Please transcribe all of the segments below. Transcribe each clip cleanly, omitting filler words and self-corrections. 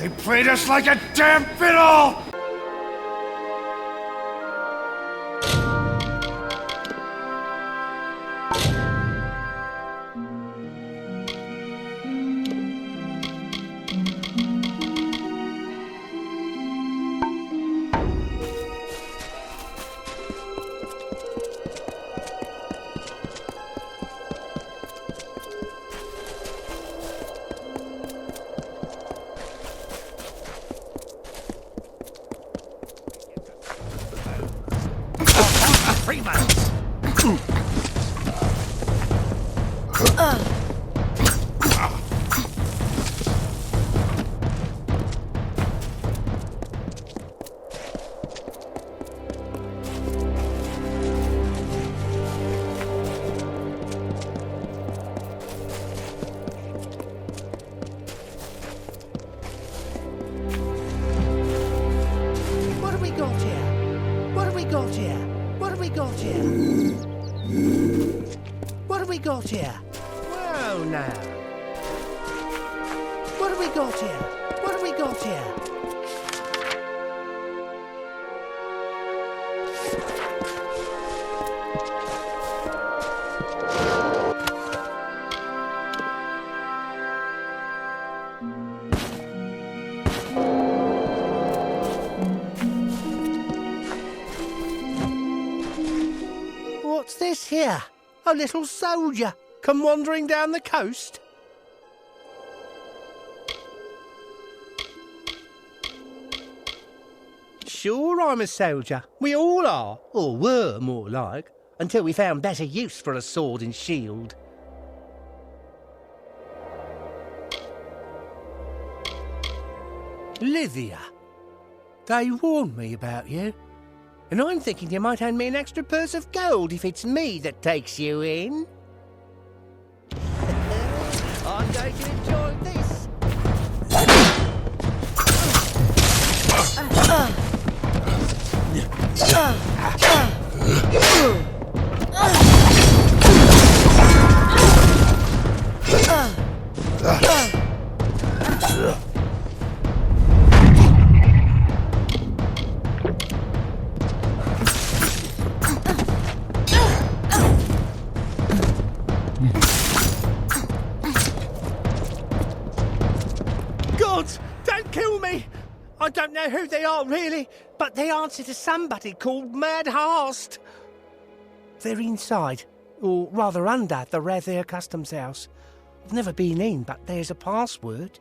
They played us like a damn fiddle! What's this here? A little soldier come wandering down the coast? Sure, I'm a soldier. We all are, or were more like, until we found better use for a sword and shield. Lydia, they warned me about you. And I'm thinking you might hand me an extra purse of gold if it's me that takes you in. I'm going to enjoy this. I don't know who they are, really, but they answer to somebody called Mad Harst. They're inside, or rather under, the Rathier Customs House. I've never been in, but there's a password.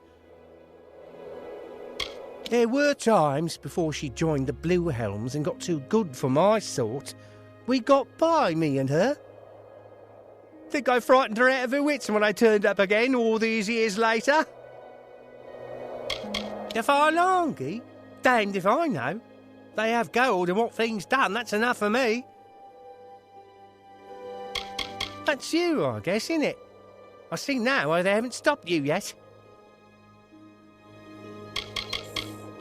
There were times before she joined the Blue Helms and got too good for my sort. We got by, me and her. Think I frightened her out of her wits when I turned up again all these years later. The Farlangi? Damned if I know. They have gold and what things done, that's enough for me. That's you, I guess, innit? I see now why they haven't stopped you yet.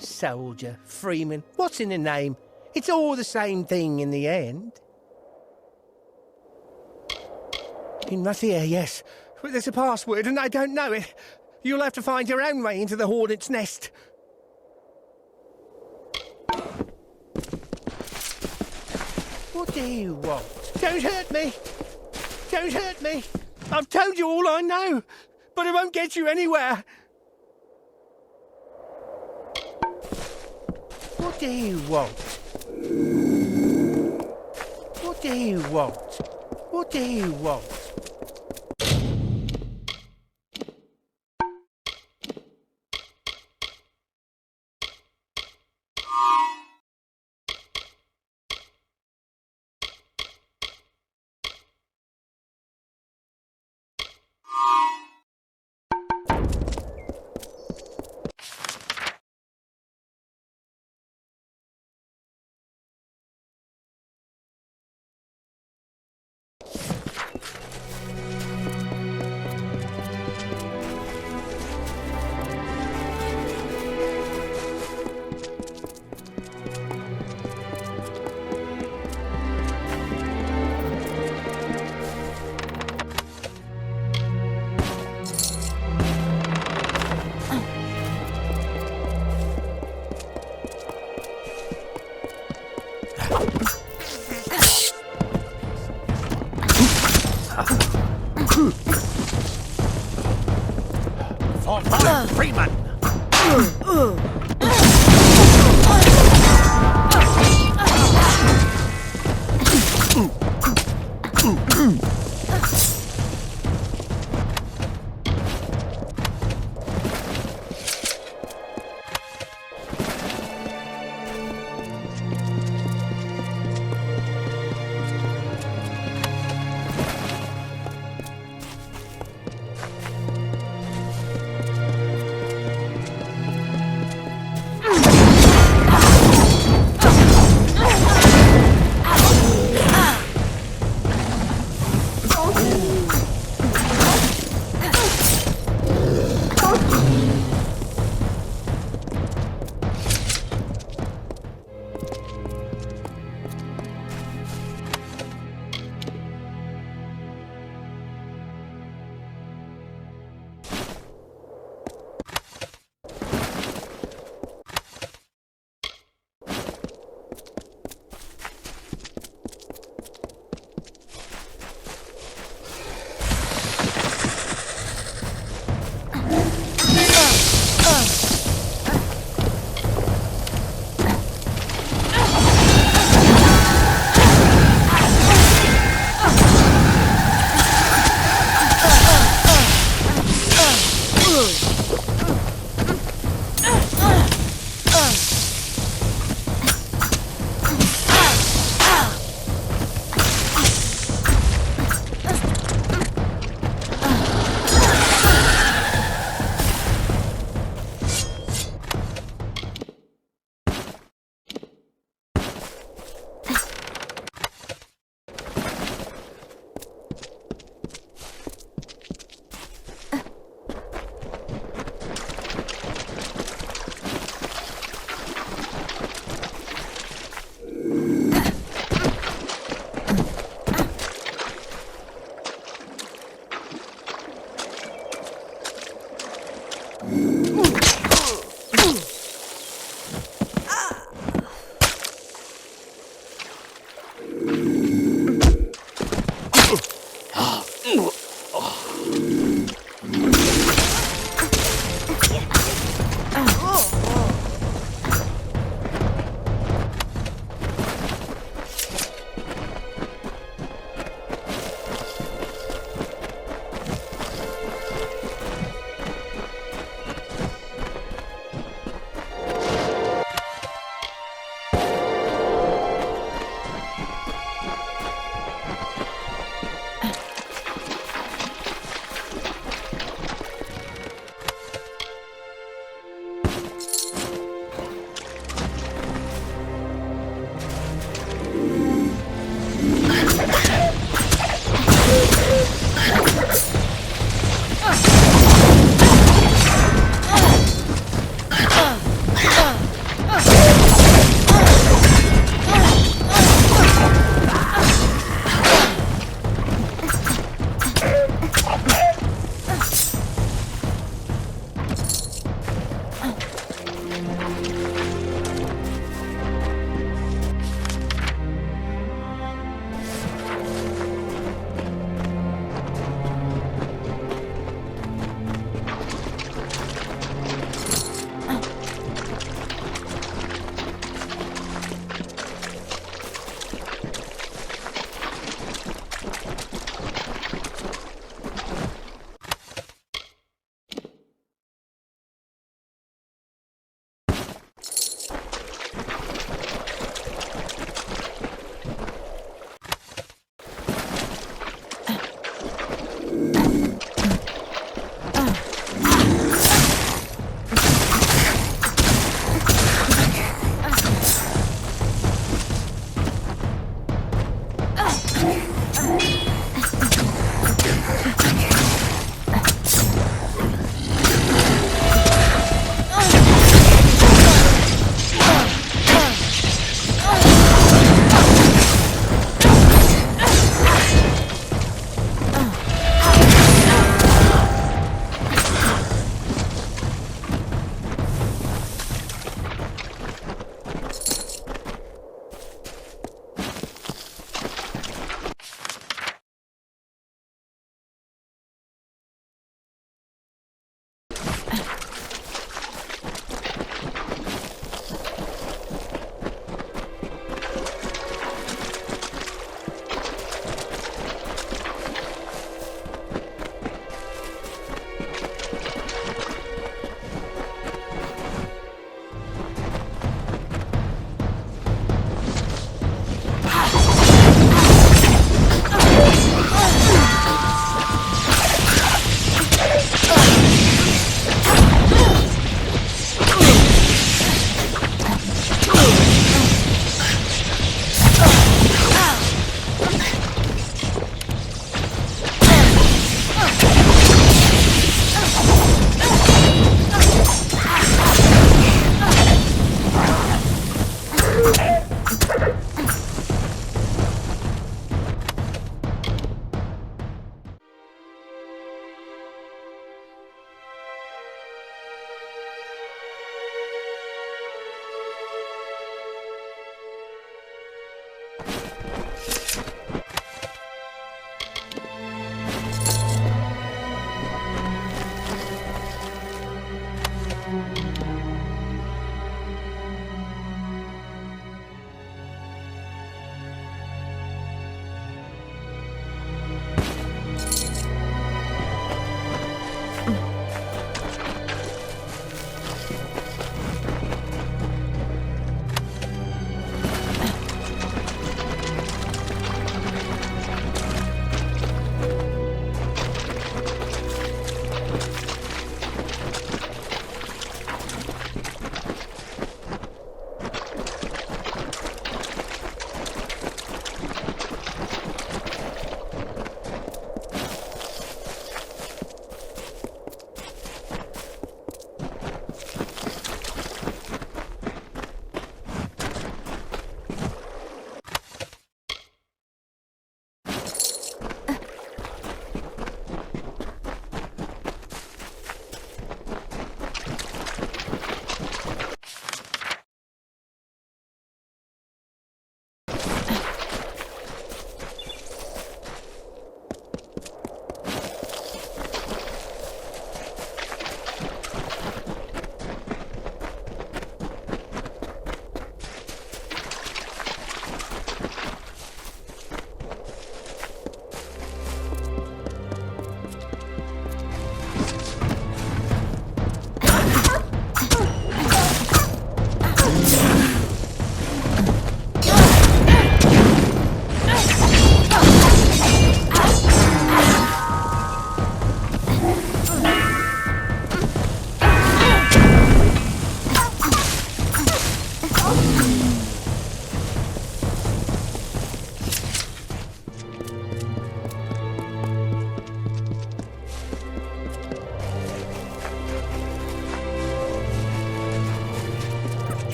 Soldier, freeman, what's in the name? It's all the same thing in the end. In Rathier, yes. But there's a password and I don't know it. You'll have to find your own way into the Hornet's Nest. What do you want? Don't hurt me! Don't hurt me! I've told you all I know, but it won't get you anywhere. What do you want? What do you want? What do you want?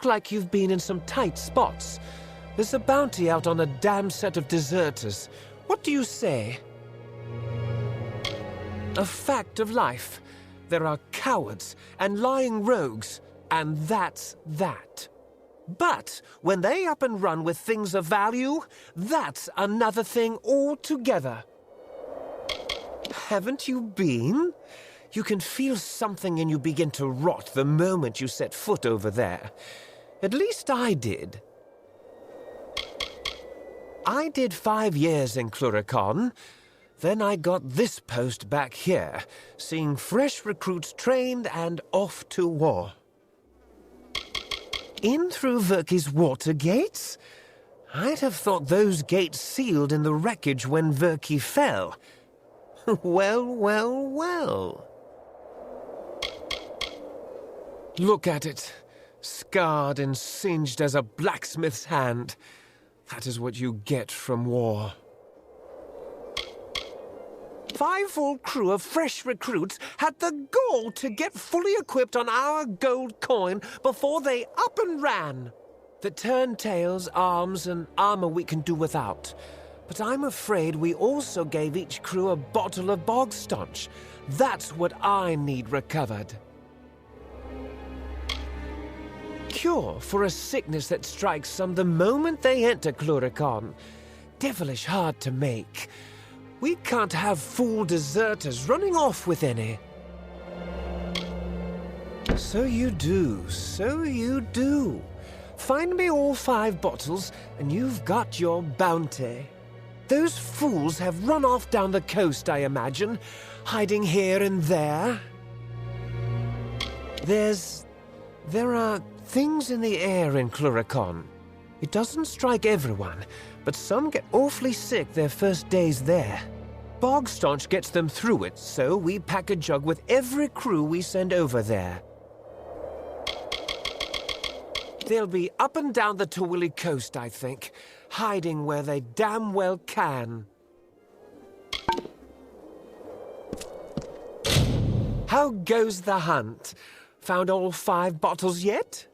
look like you've been in some tight spots. There's a bounty out on a damn set of deserters. What do you say? A fact of life. There are cowards and lying rogues, and that's that. But when they up and run with things of value, that's another thing altogether. Haven't you been? You can feel something in you begin to rot the moment you set foot over there. At least I did. I did 5 years in Cluricon. Then I got this post back here, seeing fresh recruits trained and off to war. In through Verki's water gates? I'd have thought those gates sealed in the wreckage when Verki fell. Well, well, well. Look at it. Scarred and singed as a blacksmith's hand. That is what you get from war. 5 full crew of fresh recruits had the gall to get fully equipped on our gold coin before they up and ran. The turntails, arms, and armor we can do without. But I'm afraid we also gave each crew a bottle of bog staunch. That's what I need recovered. Cure for a sickness that strikes some the moment they enter Cluricon. Devilish hard to make. We can't have fool deserters running off with any. So you do, so you do. Find me all 5 bottles, and you've got your bounty. Those fools have run off down the coast, I imagine, hiding here and there. There are things in the air in Cluricon. It doesn't strike everyone, but some get awfully sick their first days there. Bog staunch gets them through it, so we pack a jug with every crew we send over there. They'll be up and down the Tywili coast, I think, hiding where they damn well can. How goes the hunt? Found all 5 bottles yet?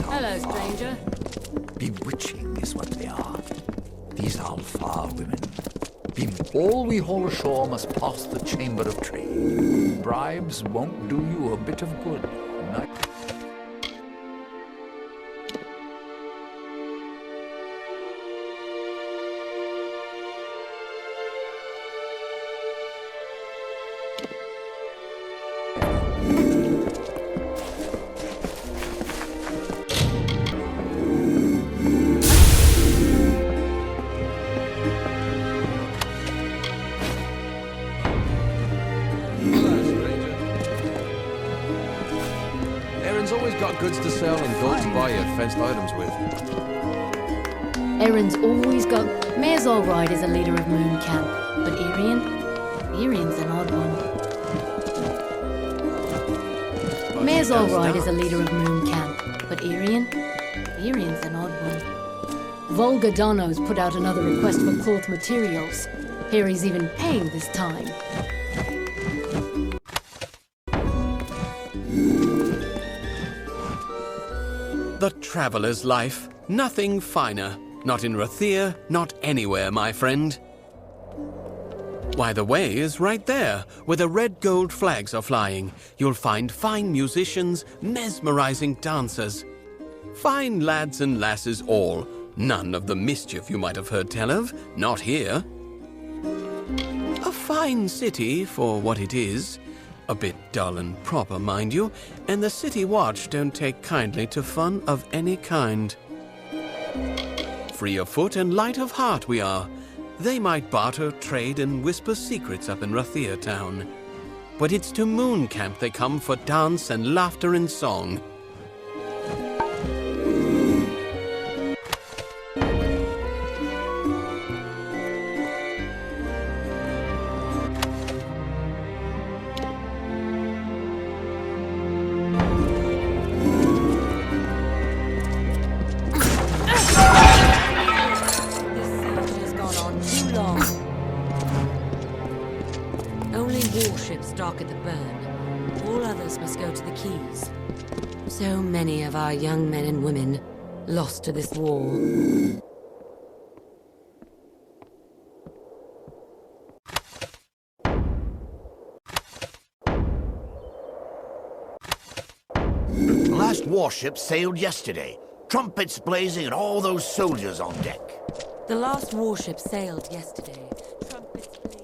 Hello, stranger. Bewitching is what they are. These Alfar women. All we haul ashore must pass the Chamber of Trade. Bribes won't do you a bit of good. Goods to sell and gold to buy your fenced items with. Erin's always got... Mayor's all right as a leader of Moon Camp, but Irian's an odd one. Mayor's all right as a leader of Moon Camp, but Irian's an odd one. Volga Dono's put out another request for cloth materials. Here he's even paying this time. The traveller's life. Nothing finer. Not in Rathir, not anywhere, my friend. Why, the way is right there, where the red gold flags are flying. You'll find fine musicians, mesmerizing dancers. Fine lads and lasses all. None of the mischief you might have heard tell of. Not here. A fine city for what it is. A bit dull and proper, mind you, and the City Watch don't take kindly to fun of any kind. Free of foot and light of heart we are. They might barter, trade, and whisper secrets up in Rathir town. but it's to Moon Camp they come for dance and laughter and song. Warships dock at the burn. All others must go to the quays. So many of our young men and women lost to this war. The last warship sailed yesterday. Trumpets blazing and all those soldiers on deck. The last warship sailed yesterday. Trumpets blazing.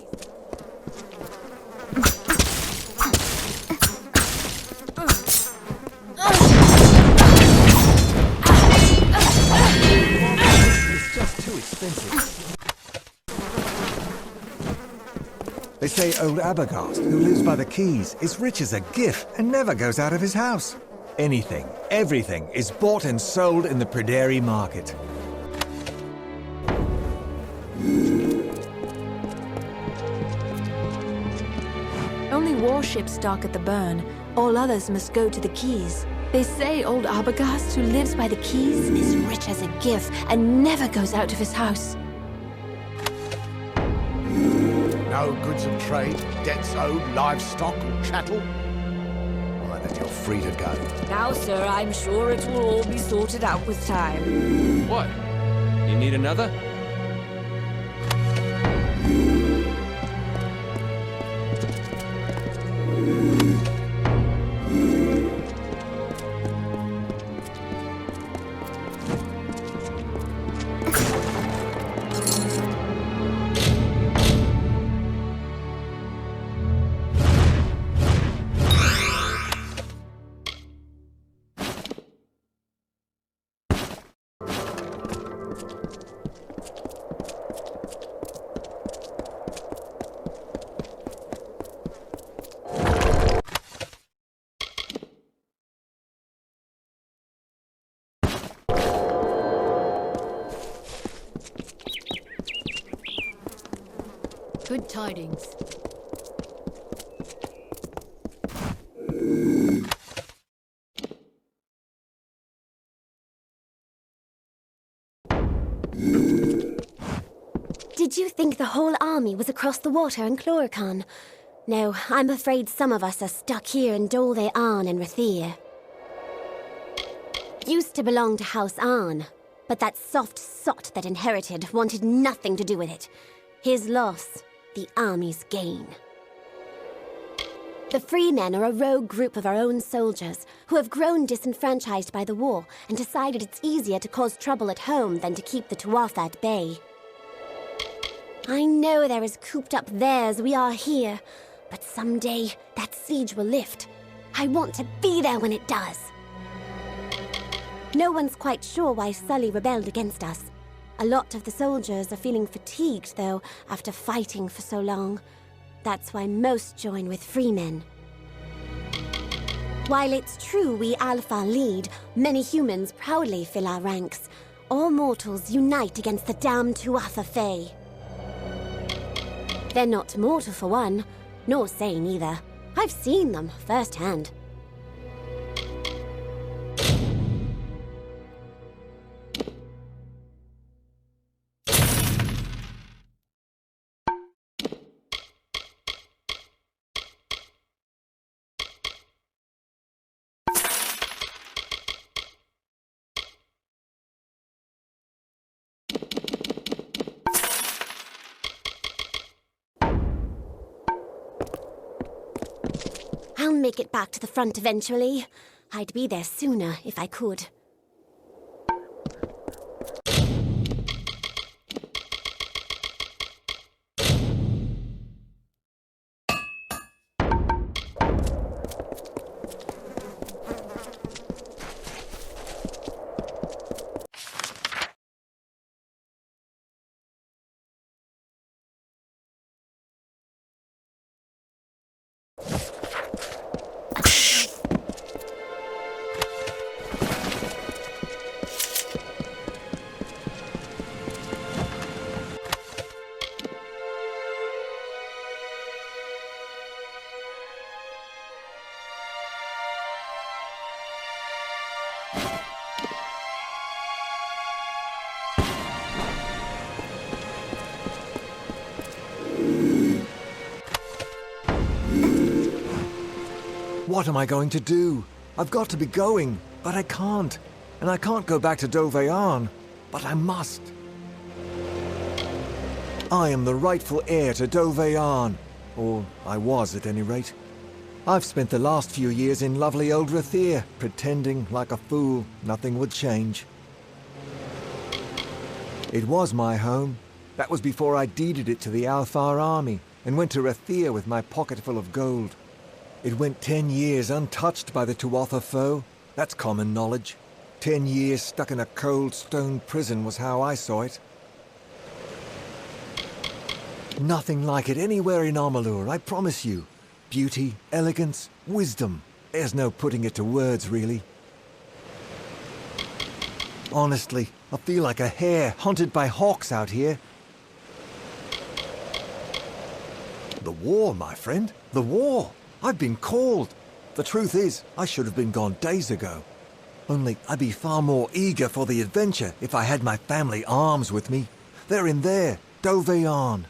They say old Arbogast, who lives by the quays, is rich as a giff and never goes out of his house. Anything, everything is bought and sold in the Pryderi market. Only warships dock at the burn. All others must go to the quays. They say old Arbogast, who lives by the quays, is rich as a giff and never goes out of his house. No goods of trade, debts owed, livestock or chattel? Why, then you're free to go. Now, sir, I'm sure it will all be sorted out with time. What? You need another? Good tidings. Did you think the whole army was across the water in Chlorocan? No, I'm afraid some of us are stuck here in Dolve, Arne and Rathir. Used to belong to House Arne, but that soft sot that inherited wanted nothing to do with it. His loss, the army's gain. The Freemen are a rogue group of our own soldiers who have grown disenfranchised by the war and decided it's easier to cause trouble at home than to keep the Tuatha at bay. I know they're as cooped up there as we are here, but someday that siege will lift. I want to be there when it does. No one's quite sure why Sully rebelled against us. A lot of the soldiers are feeling fatigued, though, after fighting for so long. That's why most join with Freemen. While it's true we Alpha lead, many humans proudly fill our ranks. All mortals unite against the damned Tuatha Fae. They're not mortal for one, nor sane either. I've seen them firsthand. I'll make it back to the front eventually. I'd be there sooner if I could. What am I going to do? I've got to be going, but I can't. And I can't go back to Dolve, but I must. I am the rightful heir to Dolve, or I was at any rate. I've spent the last few years in lovely old Rathir, pretending like a fool nothing would change. It was my home. That was before I deeded it to the Alfar Army and went to Rathir with my pocket full of gold. It went 10 years untouched by the Tuatha foe. That's common knowledge. 10 years stuck in a cold stone prison was how I saw it. Nothing like it anywhere in Amalur, I promise you. Beauty, elegance, wisdom. There's no putting it to words, really. Honestly, I feel like a hare hunted by hawks out here. The war, my friend. The war. I've been called. The truth is, I should have been gone days ago. Only I'd be far more eager for the adventure if I had my family arms with me. They're in there, Dolve.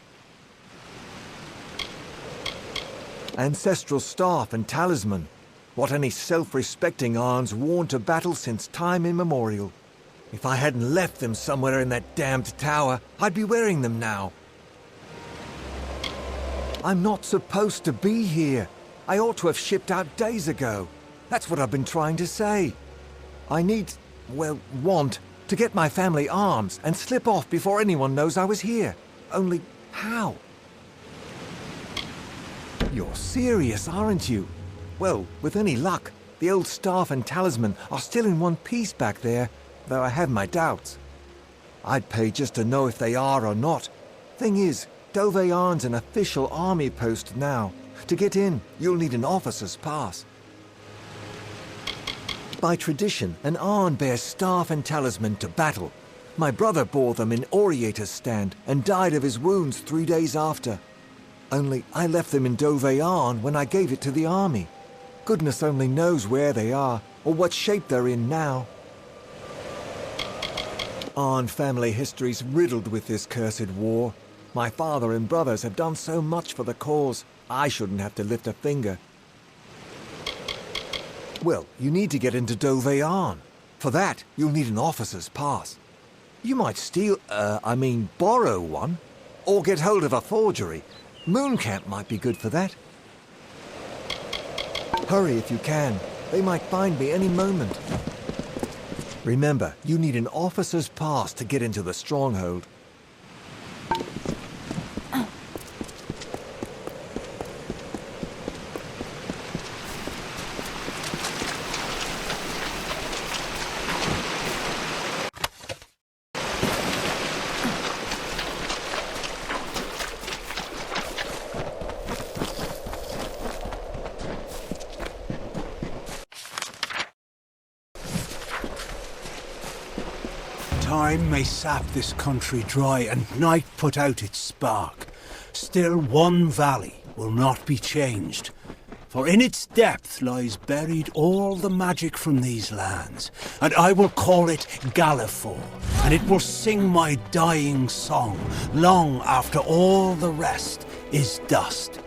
Ancestral staff and talisman. What any self-respecting Arn's worn to battle since time immemorial. If I hadn't left them somewhere in that damned tower, I'd be wearing them now. I'm not supposed to be here. I ought to have shipped out days ago. That's what I've been trying to say. I want to get my family arms and slip off before anyone knows I was here. Only how? You're serious, aren't you? Well, with any luck, the old staff and talisman are still in one piece back there, though I have my doubts. I'd pay just to know if they are or not. Thing is, Dolve's an official army post now. To get in, you'll need an officer's pass. By tradition, an Arne bears staff and talisman to battle. My brother bore them in Oriator's stand and died of his wounds 3 days after. Only I left them in Dolve when I gave it to the army. Goodness only knows where they are, or what shape they're in now. Arne family history's riddled with this cursed war. My father and brothers have done so much for the cause, I shouldn't have to lift a finger. Well, you need to get into Dolve. For that, you'll need an officer's pass. You might borrow one, or get hold of a forgery. Mooncamp might be good for that. Hurry if you can. They might find me any moment. Remember, you need an officer's pass to get into the stronghold. Time may sap this country dry and night put out its spark. Still one valley will not be changed. For in its depth lies buried all the magic from these lands. And I will call it Galliford, and it will sing my dying song long after all the rest is dust.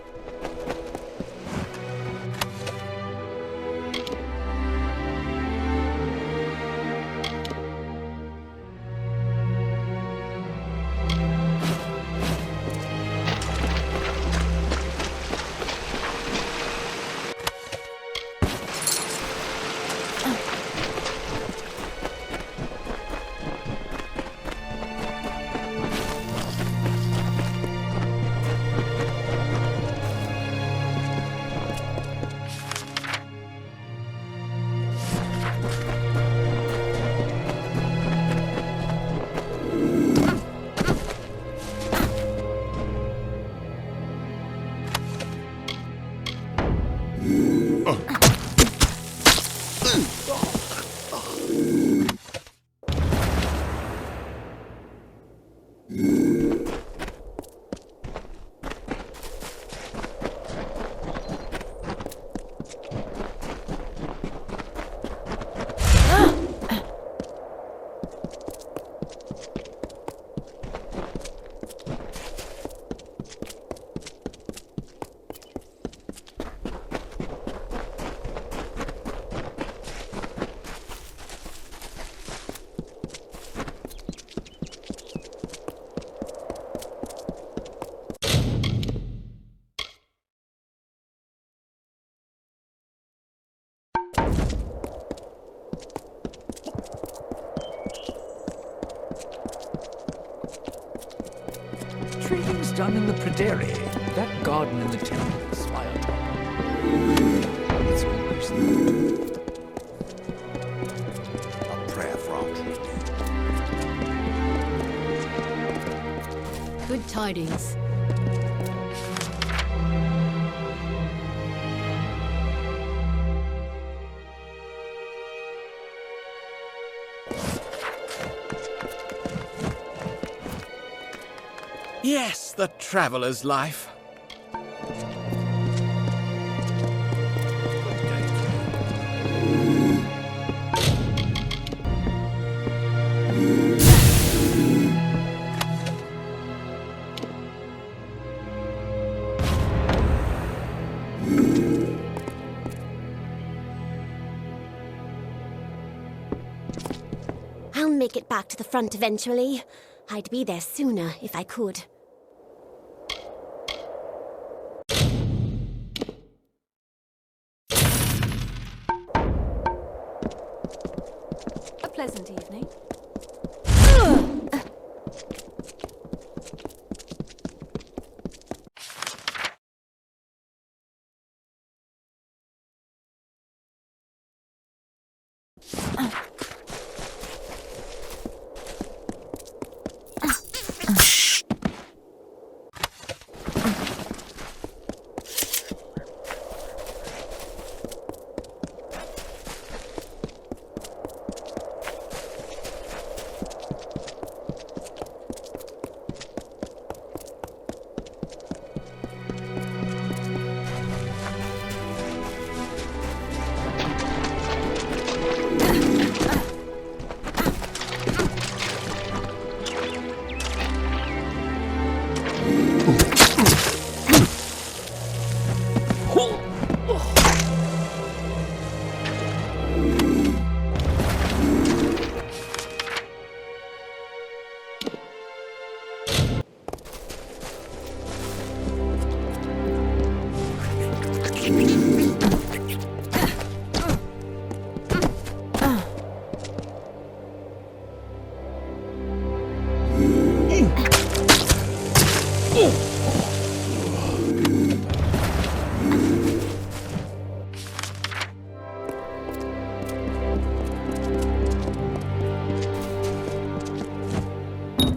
done in the Prairie. That garden in the temple smiled. It's always there. A prayer for our troops. Good tidings. Yes, the traveller's life. I'll make it back to the front eventually. I'd be there sooner if I could. A pleasant evening.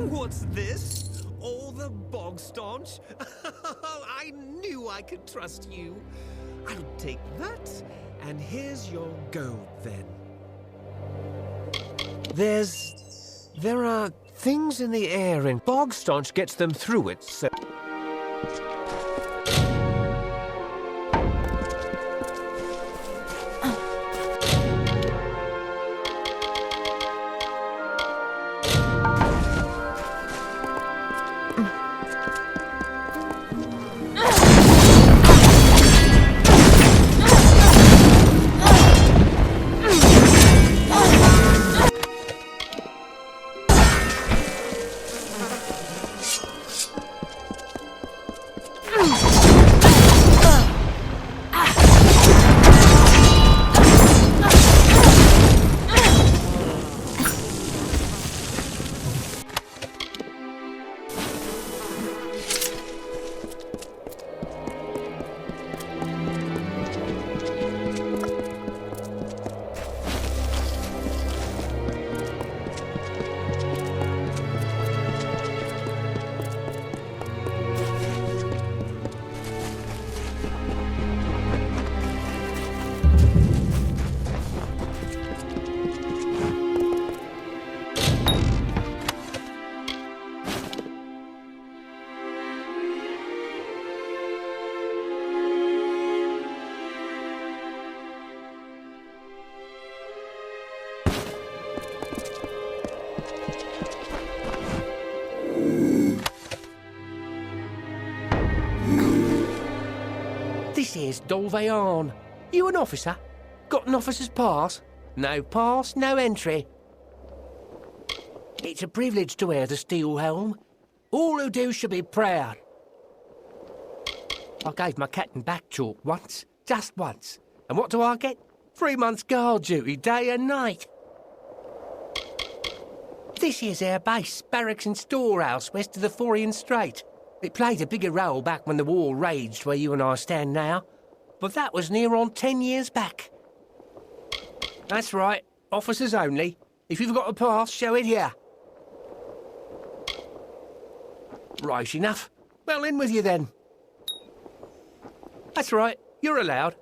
What's this? All the bog staunch? I knew I could trust you. I'll take that, and here's your gold then. There are things in the air, and bog staunch gets them through it, so... This here's Dolve Arne. You an officer? Got an officer's pass? No pass, no entry. It's a privilege to wear the steel helm. All who do should be proud. I gave my captain back chalk once, just once. And what do I get? 3 months guard duty, day and night. This here's our base, barracks and storehouse west of the Forian Strait. It played a bigger role back when the war raged where you and I stand now, but that was near on 10 years back. That's right, officers only. If you've got a pass, show it here. Right enough. Well, in with you then. That's right, you're allowed.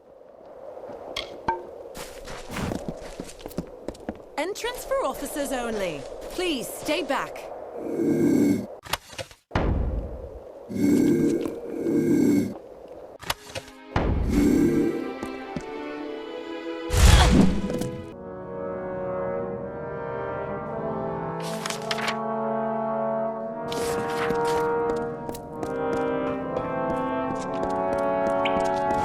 Entrance for officers only. Please, stay back.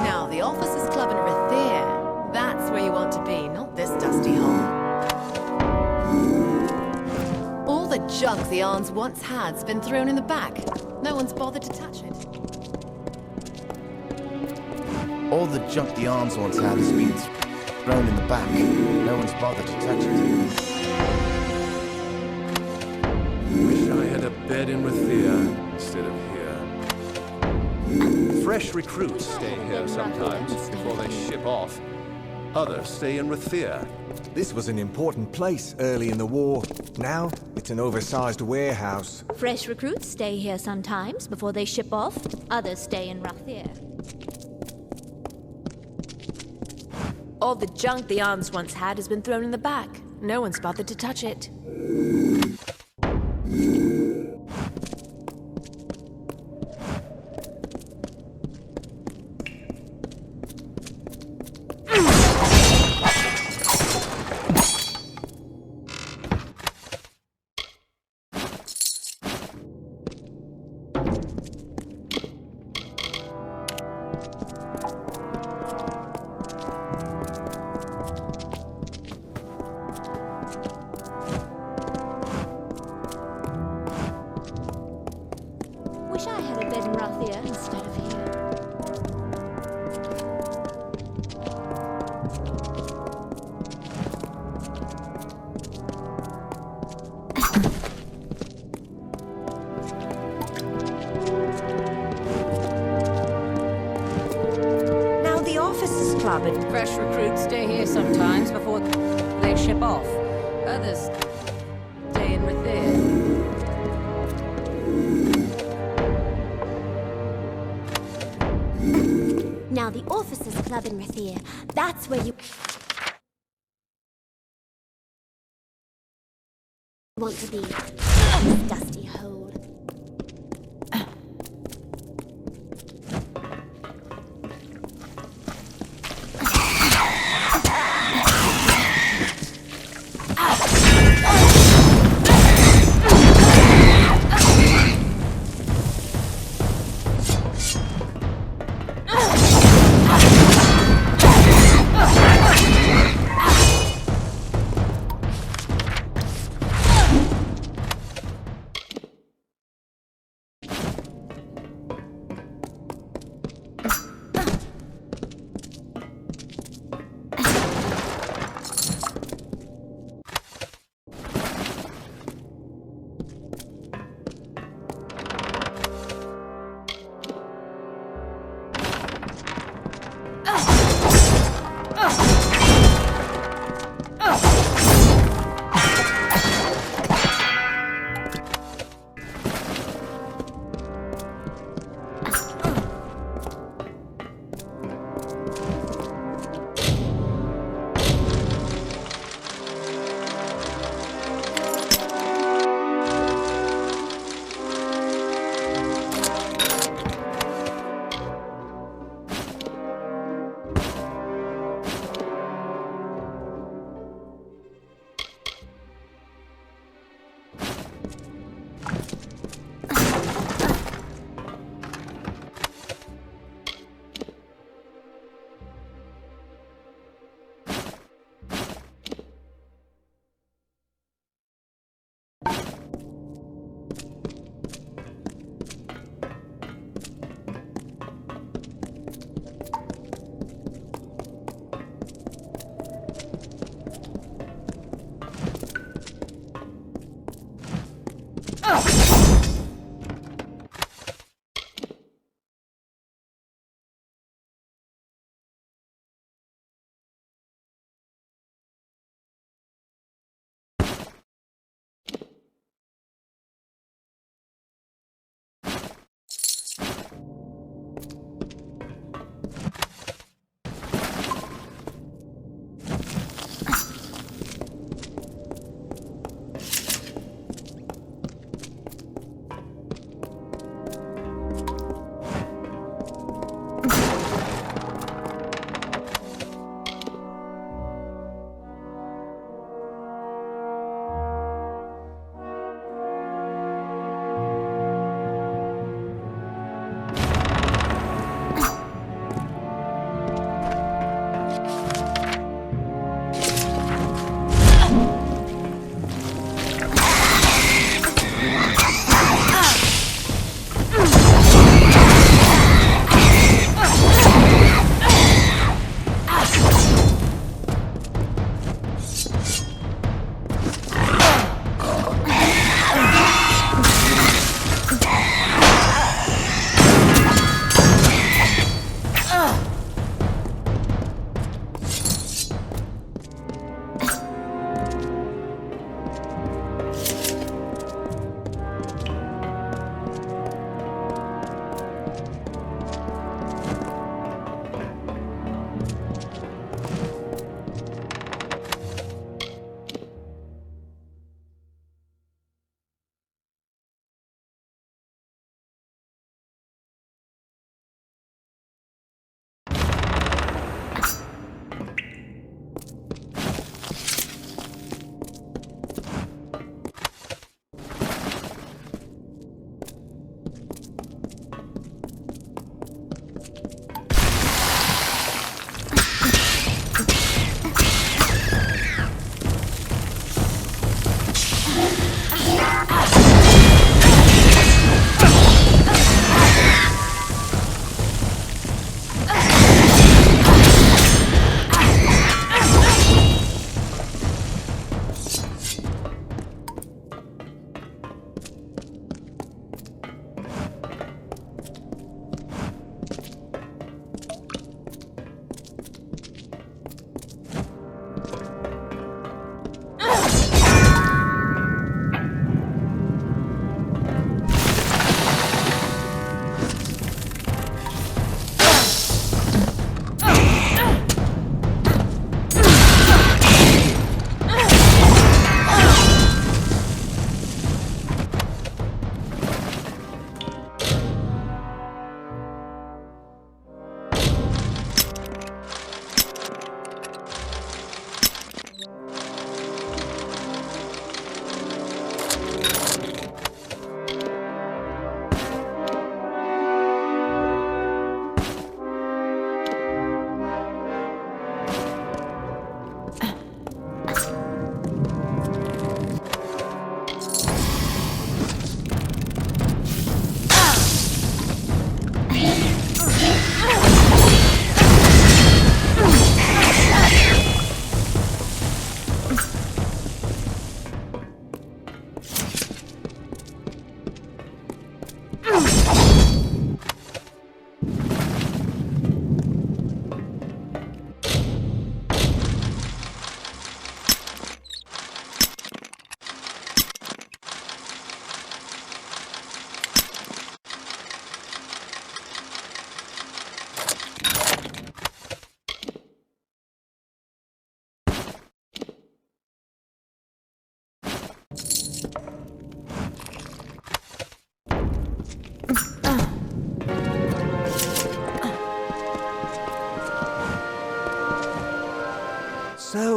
Now, the Officers' Club in Rathir. That's where you want to be, not this dusty hole. All the junk the Arns once had's been thrown in the back. No one's bothered to touch it. All the junk the Arns once had has been thrown in the back. No one's bothered to touch it. Wish I had a bed in Rathir instead of here. Fresh recruits stay here sometimes before they ship off. Others stay in Rathir. This was an important place early in the war. Now, it's an oversized warehouse. Fresh recruits stay here sometimes before they ship off. Others stay in Rathir. All the junk the Arns once had has been thrown in the back. No one's bothered to touch it. Wish I had a bed in Rathir instead of here. Now, the Officers' Club at Fresh recruits stay here sometimes before they ship off. Others stay in Rathir. Now the Officers' Club in Rathir. That's where you want to be. This dusty hole.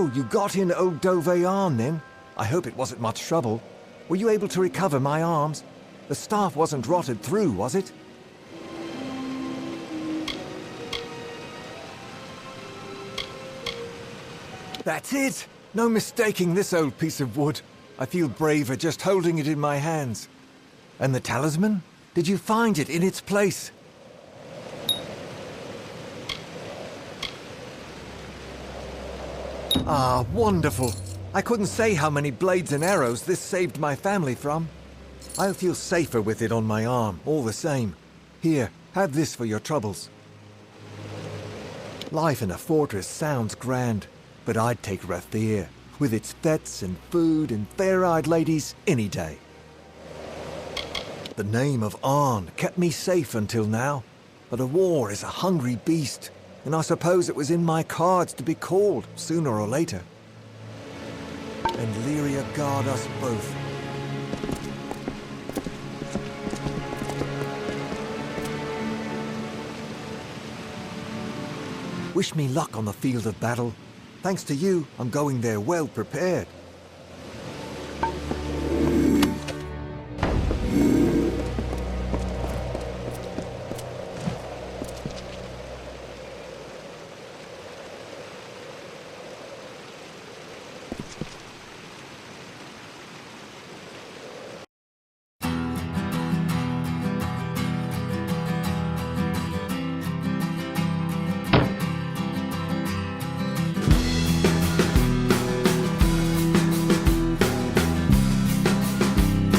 So, you got in old Dolve arm then? I hope it wasn't much trouble. Were you able to recover my arms? The staff wasn't rotted through, was it? That's it! No mistaking this old piece of wood. I feel braver just holding it in my hands. And the talisman? Did you find it in its place? Ah, wonderful. I couldn't say how many blades and arrows this saved my family from. I'll feel safer with it on my arm, all the same. Here, have this for your troubles. Life in a fortress sounds grand, but I'd take Rathir, with its fetes and food and fair-eyed ladies, any day. The name of Arne kept me safe until now, but a war is a hungry beast, and I suppose it was in my cards to be called sooner or later. And Lyria guard us both. Wish me luck on the field of battle. Thanks to you, I'm going there well prepared.